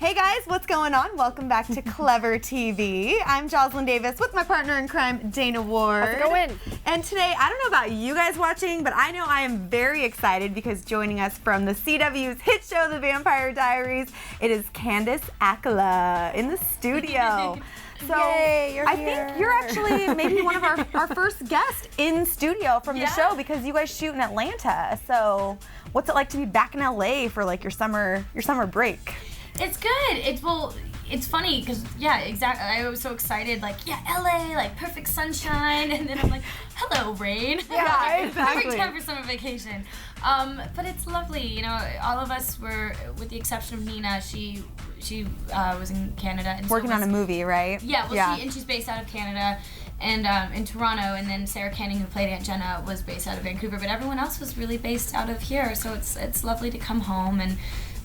Hey guys, what's going on? Welcome back to Clever TV. I'm Jocelyn Davis with my partner in crime, Dana Ward. How's it going? And today, I don't know about you guys watching, but I know I am very excited because joining us from the CW's hit show, The Vampire Diaries, it is Candice Accola in the studio. So Yay, you're I here. think you're actually maybe one of our first guests in studio from the show because you guys shoot in Atlanta. So what's it like to be back in LA for like your summer break? It's good. It's funny because exactly. I was so excited, like LA, like perfect sunshine, and then I'm like, hello rain. Yeah, exactly. Perfect time for summer vacation. But it's lovely. You know, all of us were, with the exception of Nina, she was in Canada and Working on a movie, right? Yeah. Well, she's based out of Canada. And in Toronto, and then Sarah Canning, who played Aunt Jenna, was based out of Vancouver, but everyone else was really based out of here. So it's lovely to come home, and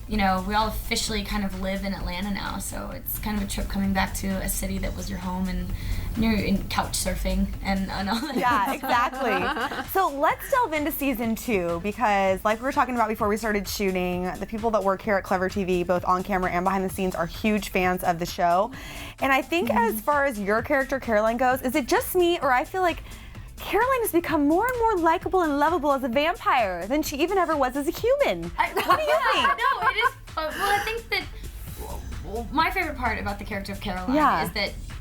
you know, we all officially kind of live in Atlanta now, so it's kind of a trip coming back to a city that was your home, and you're in couch surfing and all that. Yeah, exactly. So let's delve into season 2 because, like we were talking about before we started shooting, the people that work here at Clever TV, both on camera and behind the scenes, are huge fans of the show. And I think as far as your character, Caroline, goes, is it just me, or I feel like Caroline has become more and more likable and lovable as a vampire than she even ever was as a human. What do you think? No, it is. Well, I think that my favorite part about the character of Caroline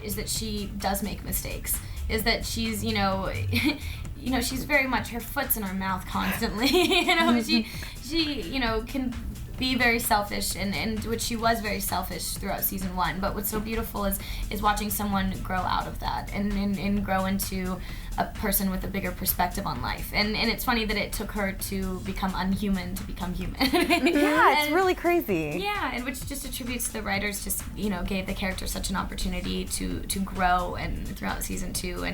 is that she does make mistakes. Is that she's she's very much, her foot's in her mouth constantly. She can be very selfish, and which she was very selfish throughout season 1. But what's so beautiful is watching someone grow out of that and grow into a person with a bigger perspective on life. And it's funny that it took her to become unhuman to become human. Yeah, it's really crazy. Yeah, and which just attributes to the writers just, gave the character such an opportunity to grow and throughout season 2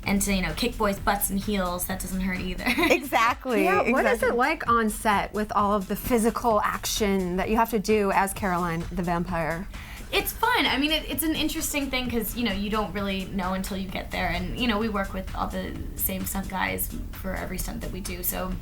and to, kick boys' butts and heels. That doesn't hurt either. Exactly. Yeah, what is it like on set with all of the physical action that you have to do as Caroline the vampire? It's fun. I mean, it's an interesting thing because, you don't really know until you get there. And, we work with all the same stunt guys for every stunt that we do. So,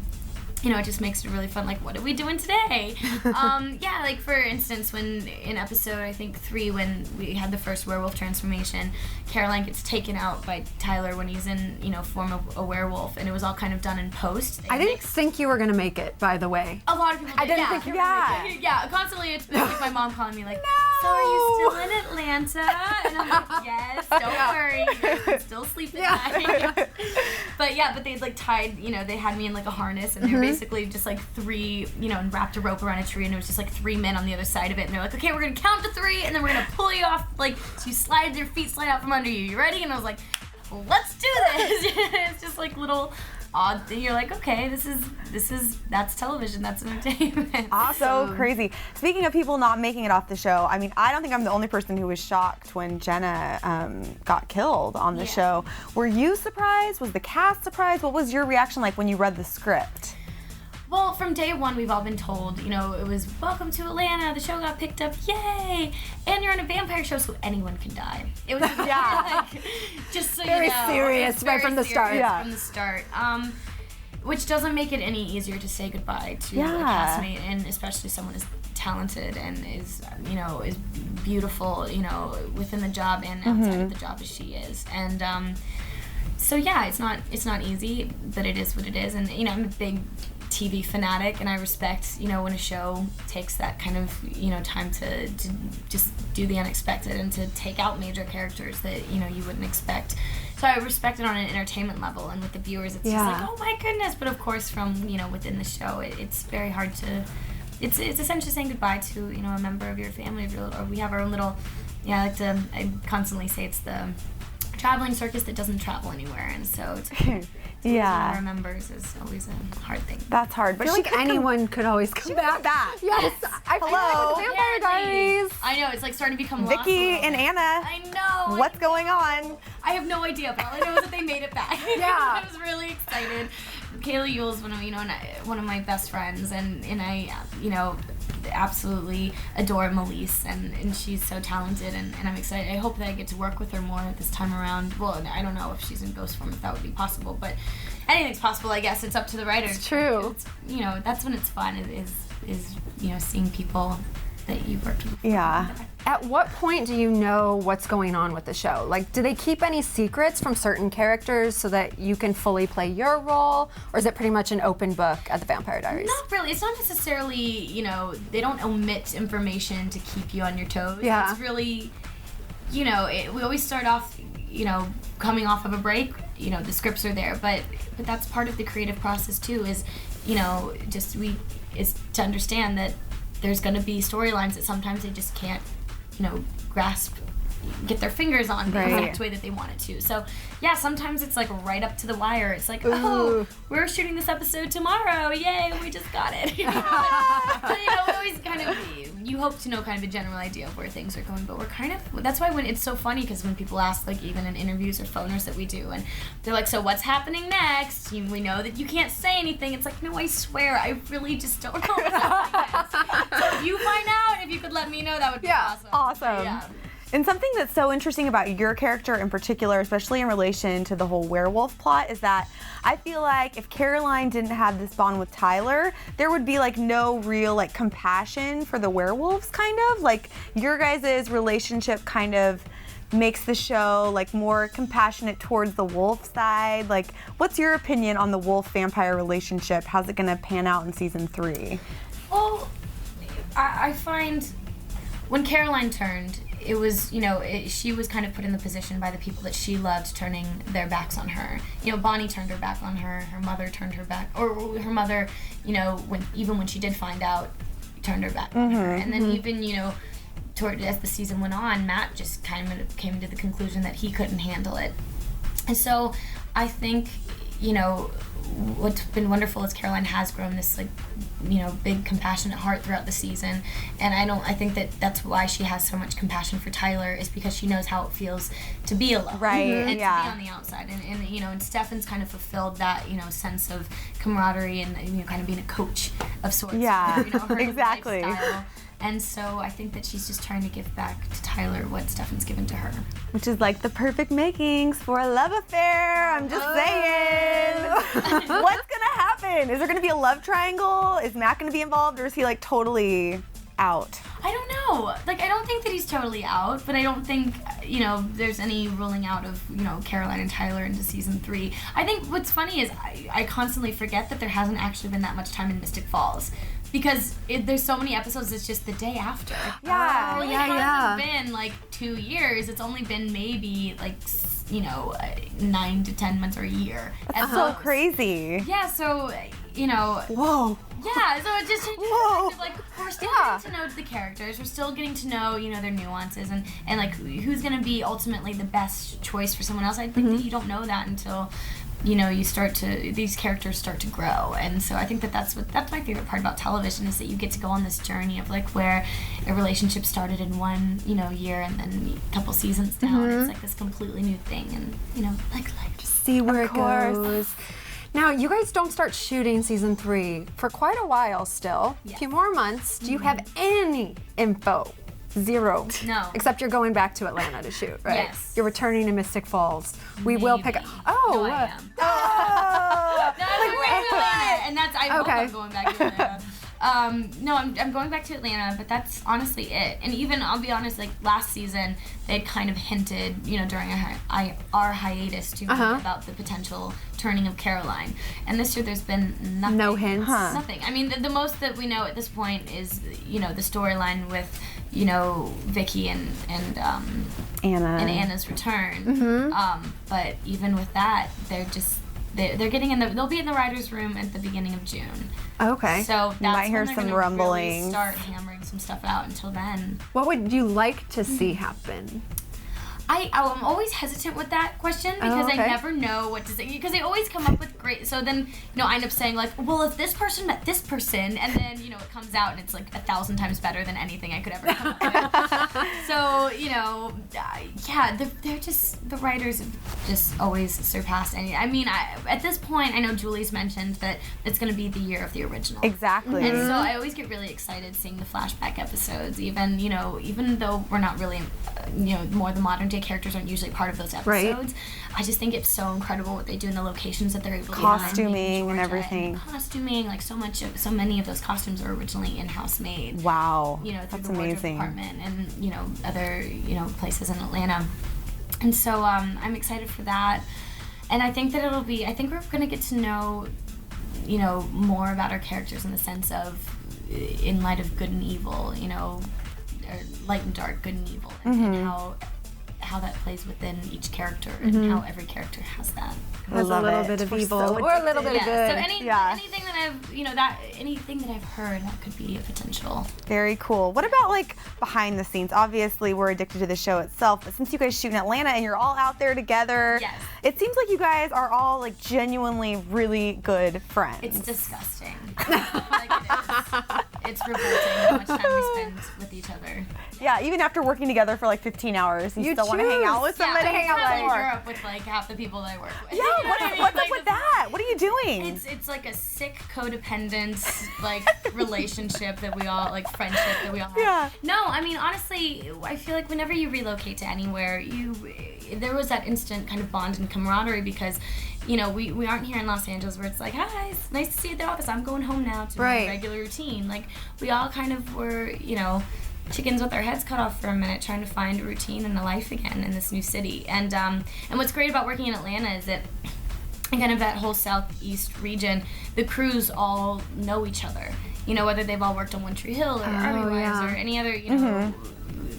it just makes it really fun. Like, what are we doing today? Like, for instance, when in episode, I think 3, when we had the first werewolf transformation, Caroline gets taken out by Tyler when he's in, form of a werewolf. And it was all kind of done in post. I didn't think you were going to make it, by the way. A lot of people did. I didn't think you were going to make it. Yeah, constantly it's been like my mom calling me like, so are you still in Atlanta? And I'm like, yes, don't worry, you can still sleep at night. But they'd like tied, they had me in like a harness, and they were basically just like 3, and wrapped a rope around a tree, and it was just like 3 men on the other side of it, and they're like, okay, we're gonna count to 3, and then we're gonna pull you off, like, so your feet slide out from under you. You ready? And I was like, let's do this. It's just like little odd thing. You're like, okay, that's television, that's entertainment. Awesome. So crazy. Speaking of people not making it off the show, I mean, I don't think I'm the only person who was shocked when Jenna got killed on the show. Were you surprised? Was the cast surprised? What was your reaction like when you read the script? Well, from day 1, we've all been told, it was welcome to Atlanta, the show got picked up, yay! And you're on a vampire show, so anyone can die. It was just so very you know. Serious right from the start. From the start. Which doesn't make it any easier to say goodbye to a castmate, and especially someone as talented and is beautiful, within the job and outside of the job as she is. And so it's not easy, but it is what it is. And I'm a big TV fanatic, and I respect, when a show takes that kind of, time to just do the unexpected and to take out major characters that, you wouldn't expect. So I respect it on an entertainment level, and with the viewers, it's just like, oh my goodness. But of course, from, within the show, it's very hard to, it's essentially saying goodbye to, a member of your family, or we have our own little, I constantly say it's the traveling circus that doesn't travel anywhere, and so it's losing our members is always a hard thing. That's hard, but I feel like anyone could always come back. Yes, I feel like with the Vampire Diaries. I know, it's like starting to become Vicky and Anna. I know. What's going on? I have no idea, but all I know is that they made it back. Yeah. I was really excited. Kayla Yule's one of my best friends, and I absolutely adore Melise, and she's so talented, and I'm excited. I hope that I get to work with her more this time around. Well, I don't know if she's in ghost form, if that would be possible, but anything's possible, I guess. It's up to the writers. It's true. That's when it's fun, is seeing people that you've worked with before. Yeah. At what point do you know what's going on with the show? Like, do they keep any secrets from certain characters so that you can fully play your role? Or is it pretty much an open book at the Vampire Diaries? Not really. It's not necessarily, they don't omit information to keep you on your toes. Yeah. It's really, we always start off, coming off of a break, the scripts are there, but that's part of the creative process too, is, is to understand that there's going to be storylines that sometimes they just can't, get their fingers on the exact way that they want it to. So yeah, sometimes it's like right up to the wire. It's like, oh, we're shooting this episode tomorrow. Yay, we just got it. So, we always kind of, you hope to know kind of a general idea of where things are going, but we're kind of, that's why when it's so funny, because when people ask, like even in interviews or phoners that we do, and they're like, so what's happening next? We know that you can't say anything. It's like, no, I swear, I really just don't know what's happening next. So if you find out, if you could let me know, that would be awesome. Awesome. Yeah. And something that's so interesting about your character in particular, especially in relation to the whole werewolf plot, is that I feel like if Caroline didn't have this bond with Tyler, there would be like no real like compassion for the werewolves, kind of. Like your guys' relationship kind of makes the show like more compassionate towards the wolf side. Like, what's your opinion on the wolf-vampire relationship? How's it gonna pan out in season 3? Well, I find when Caroline turned, it was, she was kind of put in the position by the people that she loved turning their backs on her. Bonnie turned her back on her. Her mother turned her back, or her mother, when she did find out, turned her back on her. And then even, as the season went on, Matt just kind of came to the conclusion that he couldn't handle it. And so I think, what's been wonderful is Caroline has grown this big compassionate heart throughout the season, and I think that's why she has so much compassion for Tyler, is because she knows how it feels to be alone, right? And to be on the outside, and Stefan's kind of fulfilled that sense of camaraderie and kind of being a coach of sorts. Yeah, for, her exactly. lifestyle. And so I think that she's just trying to give back to Tyler what Stefan's given to her. Which is like the perfect makings for a love affair. I'm just saying. What's gonna happen? Is there gonna be a love triangle? Is Matt gonna be involved, or is he like totally out? I don't know. I don't think that he's totally out, but I don't think, there's any ruling out of, Caroline and Tyler into season 3. I think what's funny is I constantly forget that there hasn't actually been that much time in Mystic Falls. Because there's so many episodes, it's just the day after. Yeah. It really hasn't been 2 years. It's only been maybe 9 to 10 months or a year. That's so crazy. Yeah, so, Whoa. Yeah, so it just Whoa. we're still getting to know the characters. We're still getting to know, their nuances and who's going to be ultimately the best choice for someone else. I think that you don't know that until these characters start to grow. And so I think that's my favorite part about television, is that you get to go on this journey of where a relationship started in one, year, and then a couple seasons down, it's this completely new thing, and Just see where it goes. Now, you guys don't start shooting season 3 for quite a while still. Yes. A few more months. Do you have any info? Zero. No. Except you're going back to Atlanta to shoot, right? Yes. You're returning to Mystic Falls. We will pick up. Oh. No, I am. Oh. No, I'm going to Atlanta, and I hope Okay. I'm going back to Atlanta. No, I'm going back to Atlanta, but that's honestly it. And even, I'll be honest, last season, they'd kind of hinted, during our hiatus to me about the potential turning of Caroline. And this year there's been nothing. No hints? Huh. Nothing. I mean, the most that we know at this point is, the storyline with, Vicky and Anna's return. But even with that, they're getting they'll be in the writer's room at the beginning of June. Okay. So that's might hear when they're some gonna rumblings. really start hammering some stuff out. Until then, What would you like to see happen? I'm always hesitant with that question because okay. I never know what to say, because they always come up with great. So then, I end up saying well, if this person met this person, and then it comes out and it's 1,000 times better than anything I could ever come up with. So yeah, they're just, the writers have just always surpassed any. I mean, at this point, I know Julie's mentioned that it's going to be the year of the original. Exactly. And so I always get really excited seeing the flashback episodes, even though we're not really, more the modern everyday characters aren't usually part of those Right. episodes. I just think it's so incredible what they do in the locations that they're able to Costuming find in and Georgia, everything. and costuming, like so many of those costumes are originally in-house made. Wow. You know, through That's the wardrobe amazing. department and, you know, other, you know, places in Atlanta. And so I'm excited for that. And I think that I think we're going to get to know, you know, more about our characters in the sense of, in light of good and evil, you know, or light and dark, good and evil, and how that plays within each character and how every character has that. Has a love little it. bit of We're evil so or a little bit of good. So Yeah. anything that I've, you know, anything that I've heard that could be a potential. Very cool. What about like behind the scenes? Obviously, we're addicted to the show itself, but since you guys shoot in Atlanta and you're all out there together, Yes. it seems like you guys are all like genuinely really good friends. It's disgusting. Like it is. It's revolting how much time we spend with each other. Yeah, even after working together for like 15 hours, you still want to hang out with somebody. I Hang out travel more. Europe with like half the people that I work with. Yeah, You know what I mean? what's Like, up with that? What are you doing? It's like a sick codependent like relationship that we all like friendship that we all have. Yeah. No, I mean honestly, I feel like whenever you relocate to anywhere, there was that instant kind of bond and camaraderie because, you know, we aren't here in Los Angeles where it's like, hi, it's nice to see you at the office. I'm going home now to Right. my regular routine. Like we all kind of were, you know, chickens with our heads cut off for a minute, trying to find a routine and a life again in this new city. And what's great about working in Atlanta is that kind of that whole southeast region, the crews all know each other. You know, whether they've all worked on One Tree Hill or Army Wives yeah. or any other, you know,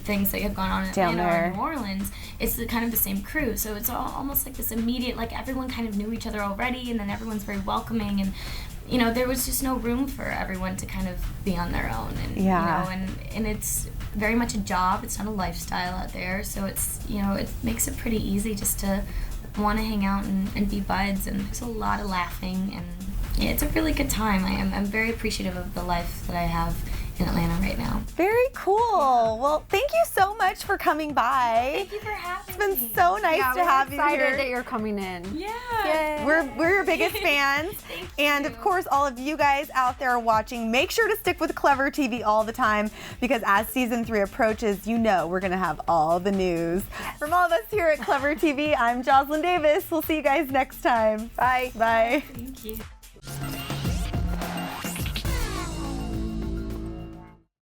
things that have gone on in Down Atlanta there. or New Orleans. It's kind of the same crew. So it's almost like this immediate, like everyone kind of knew each other already, and then everyone's very welcoming, and you know, there was just no room for everyone to kind of be on their own. And Yeah. you know, and it's very much a job. It's not a lifestyle out there. So it's, you know, it makes it pretty easy just to want to hang out and be buds, and there's a lot of laughing, and yeah, it's a really good time. I'm very appreciative of the life that I have in Atlanta right now. Very cool. Well, thank you so much for coming by. Thank you for having It's been me. so nice Yeah, to we're have you excited here. that you're coming in. Yeah. We're your biggest fans. And of course, all of you guys out there watching, make sure to stick with Clever TV all the time, because as season 3 approaches, you know we're going to have all the news. From all of us here at Clever TV, I'm Jocelyn Davis. We'll see you guys next time. Bye. Bye. Thank you.